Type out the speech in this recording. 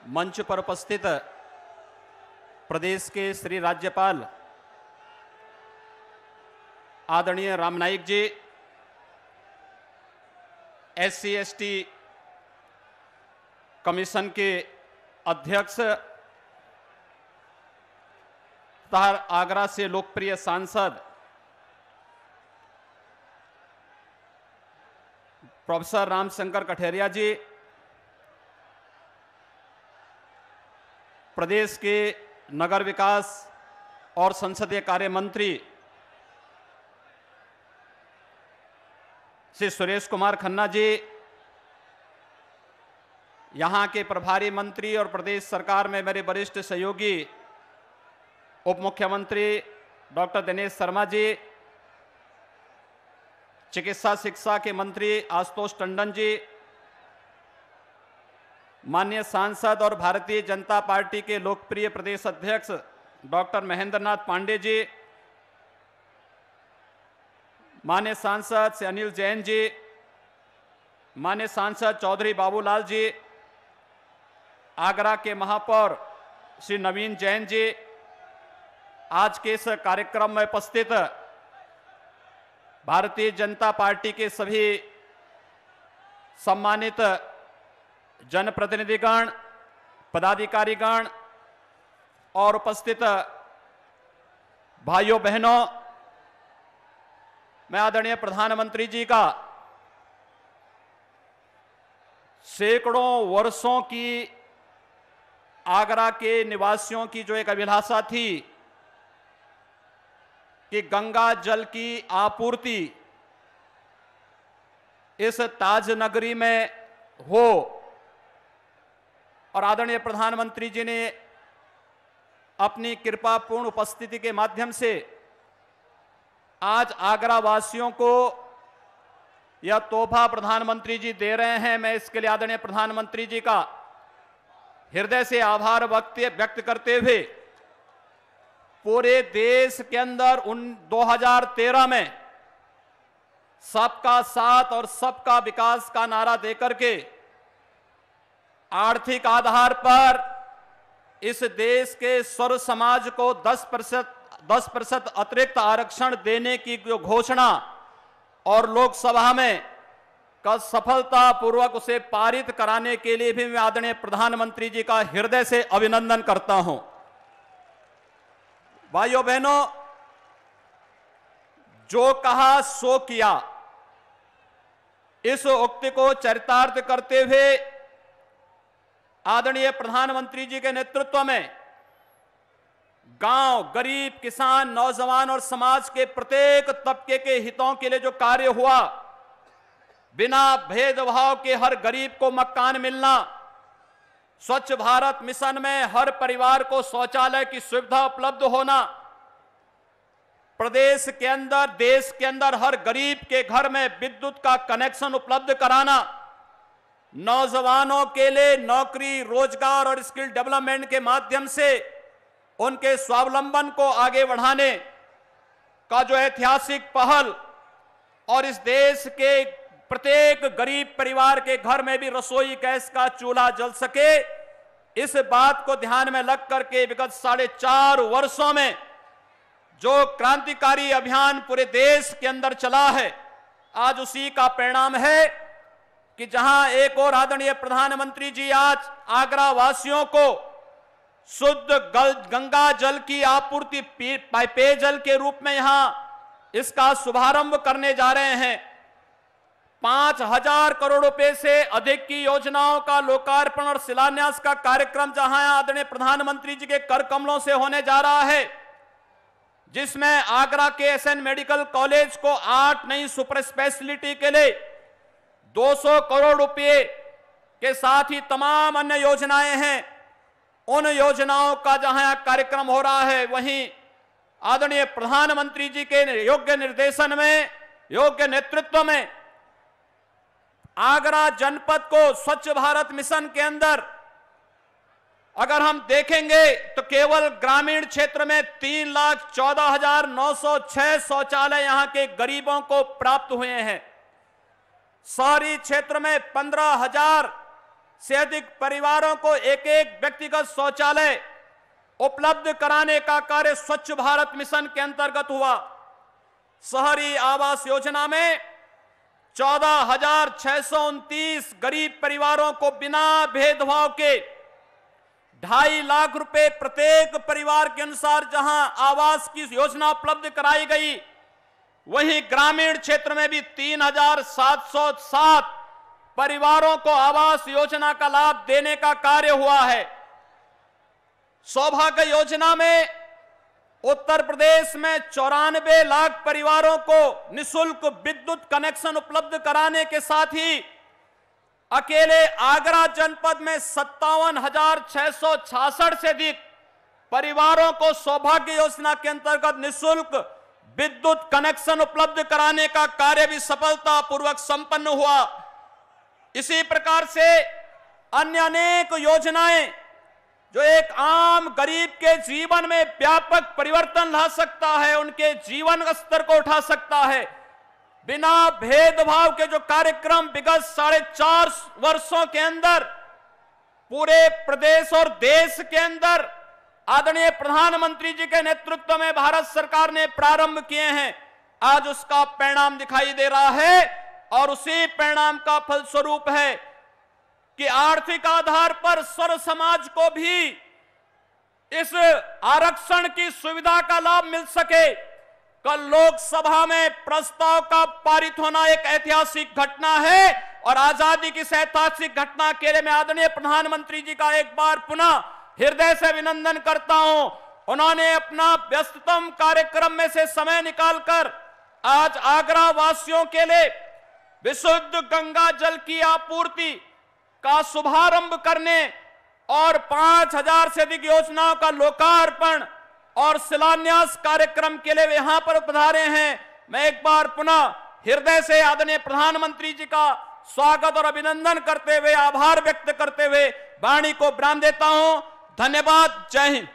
मंच पर उपस्थित प्रदेश के श्री राज्यपाल आदरणीय राम नाईक जी, SC ST कमीशन के अध्यक्ष तथा आगरा से लोकप्रिय सांसद प्रोफेसर रामशंकर कठेरिया जी, प्रदेश के नगर विकास और संसदीय कार्य मंत्री श्री सुरेश कुमार खन्ना जी, यहाँ के प्रभारी मंत्री और प्रदेश सरकार में मेरे वरिष्ठ सहयोगी उप मुख्यमंत्री डॉक्टर दिनेश शर्मा जी, चिकित्सा शिक्षा के मंत्री आशुतोष टंडन जी, माननीय सांसद और भारतीय जनता पार्टी के लोकप्रिय प्रदेश अध्यक्ष डॉक्टर महेंद्र नाथ पांडे जी, माननीय सांसद श्री अनिल जैन जी, माननीय सांसद चौधरी बाबूलाल जी, आगरा के महापौर श्री नवीन जैन जी, आज के इस कार्यक्रम में उपस्थित भारतीय जनता पार्टी के सभी सम्मानित जनप्रतिनिधिगण, पदाधिकारीगण और उपस्थित भाइयों बहनों, मैं आदरणीय प्रधानमंत्री जी का सैकड़ों वर्षों की आगरा के निवासियों की जो एक अभिलाषा थी कि गंगा जल की आपूर्ति इस ताज नगरी में हो, और आदरणीय प्रधानमंत्री जी ने अपनी कृपापूर्ण उपस्थिति के माध्यम से आज आगरा वासियों को यह तोहफा प्रधानमंत्री जी दे रहे हैं। मैं इसके लिए आदरणीय प्रधानमंत्री जी का हृदय से आभार व्यक्त करते हुए पूरे देश के अंदर 2013 में सबका साथ और सबका विकास का नारा देकर के आर्थिक आधार पर इस देश के सर्व समाज को 10% अतिरिक्त आरक्षण देने की जो घोषणा और लोकसभा में का सफलतापूर्वक उसे पारित कराने के लिए भी मैं आदरणीय प्रधानमंत्री जी का हृदय से अभिनंदन करता हूं। भाइयों बहनों, जो कहा सो किया, इस उक्ति को चरितार्थ करते हुए आदरणीय प्रधानमंत्री जी के नेतृत्व में गांव, गरीब, किसान, नौजवान और समाज के प्रत्येक तबके के हितों के लिए जो कार्य हुआ, बिना भेदभाव के हर गरीब को मकान मिलना, स्वच्छ भारत मिशन में हर परिवार को शौचालय की सुविधा उपलब्ध होना, प्रदेश के अंदर, देश के अंदर हर गरीब के घर में विद्युत का कनेक्शन उपलब्ध कराना, नौजवानों के लिए नौकरी, रोजगार और स्किल डेवलपमेंट के माध्यम से उनके स्वावलंबन को आगे बढ़ाने का जो ऐतिहासिक पहल, और इस देश के प्रत्येक गरीब परिवार के घर में भी रसोई गैस का चूल्हा जल सके, इस बात को ध्यान में रख करके विगत 4.5 वर्षों में जो क्रांतिकारी अभियान पूरे देश के अंदर चला है, आज उसी का परिणाम है कि जहां एक और आदरणीय प्रधानमंत्री जी आज आगरा वासियों को शुद्ध गंगा जल की आपूर्ति पेयजल के रूप में यहां इसका शुभारंभ करने जा रहे हैं। 5,000 करोड़ रुपए से अधिक की योजनाओं का लोकार्पण और शिलान्यास का कार्यक्रम जहां आदरणीय प्रधानमंत्री जी के कर कमलों से होने जा रहा है, जिसमें आगरा के SN मेडिकल कॉलेज को 8 नई सुपर स्पेशलिटी के लिए 200 करोड़ रुपए के साथ ही तमाम अन्य योजनाएं हैं, उन योजनाओं का जहां कार्यक्रम हो रहा है, वहीं आदरणीय प्रधानमंत्री जी के योग्य निर्देशन में, योग्य नेतृत्व में आगरा जनपद को स्वच्छ भारत मिशन के अंदर अगर हम देखेंगे तो केवल ग्रामीण क्षेत्र में 3,14,906 शौचालय यहां के गरीबों को प्राप्त हुए हैं। शहरी क्षेत्र में से अधिक परिवारों को एक एक व्यक्तिगत शौचालय उपलब्ध कराने का कार्य स्वच्छ भारत मिशन के अंतर्गत हुआ। शहरी आवास योजना में 14,629 गरीब परिवारों को बिना भेदभाव के 2.5 लाख रुपए प्रत्येक परिवार के अनुसार जहां आवास की योजना उपलब्ध कराई गई, वहीं ग्रामीण क्षेत्र में भी 3,707 परिवारों को आवास योजना का लाभ देने का कार्य हुआ है। सौभाग्य योजना में उत्तर प्रदेश में 94 लाख परिवारों को निःशुल्क विद्युत कनेक्शन उपलब्ध कराने के साथ ही अकेले आगरा जनपद में 57,666 से अधिक परिवारों को सौभाग्य योजना के अंतर्गत निःशुल्क विद्युत कनेक्शन उपलब्ध कराने का कार्य भी सफलतापूर्वक संपन्न हुआ। इसी प्रकार से अन्य अनेक योजनाएं जो एक आम गरीब के जीवन में व्यापक परिवर्तन ला सकता है, उनके जीवन स्तर को उठा सकता है, बिना भेदभाव के जो कार्यक्रम विगत 4.5 वर्षों के अंदर पूरे प्रदेश और देश के अंदर आदरणीय प्रधानमंत्री जी के नेतृत्व में भारत सरकार ने प्रारंभ किए हैं, आज उसका परिणाम दिखाई दे रहा है। और उसी परिणाम का फलस्वरूप है कि आर्थिक आधार पर सर्व समाज को भी इस आरक्षण की सुविधा का लाभ मिल सके। कल लोकसभा में प्रस्ताव का पारित होना एक ऐतिहासिक घटना है और आजादी की इस ऐतिहासिक घटना के लिए मैं आदरणीय प्रधानमंत्री जी का एक बार पुनः हृदय से अभिनंदन करता हूं। उन्होंने अपना व्यस्ततम कार्यक्रम में से समय निकालकर आज आगरा वासियों के लिए विशुद्ध गंगा जल की आपूर्ति का शुभारंभ करने और 5,000 से अधिक योजनाओं का लोकार्पण और शिलान्यास कार्यक्रम के लिए यहां पर पधारे हैं। मैं एक बार पुनः हृदय से आदरणीय प्रधानमंत्री जी का स्वागत और अभिनंदन करते हुए, आभार व्यक्त करते हुए वाणी को विराम देता हूं। धन्यवाद। जय हिंद।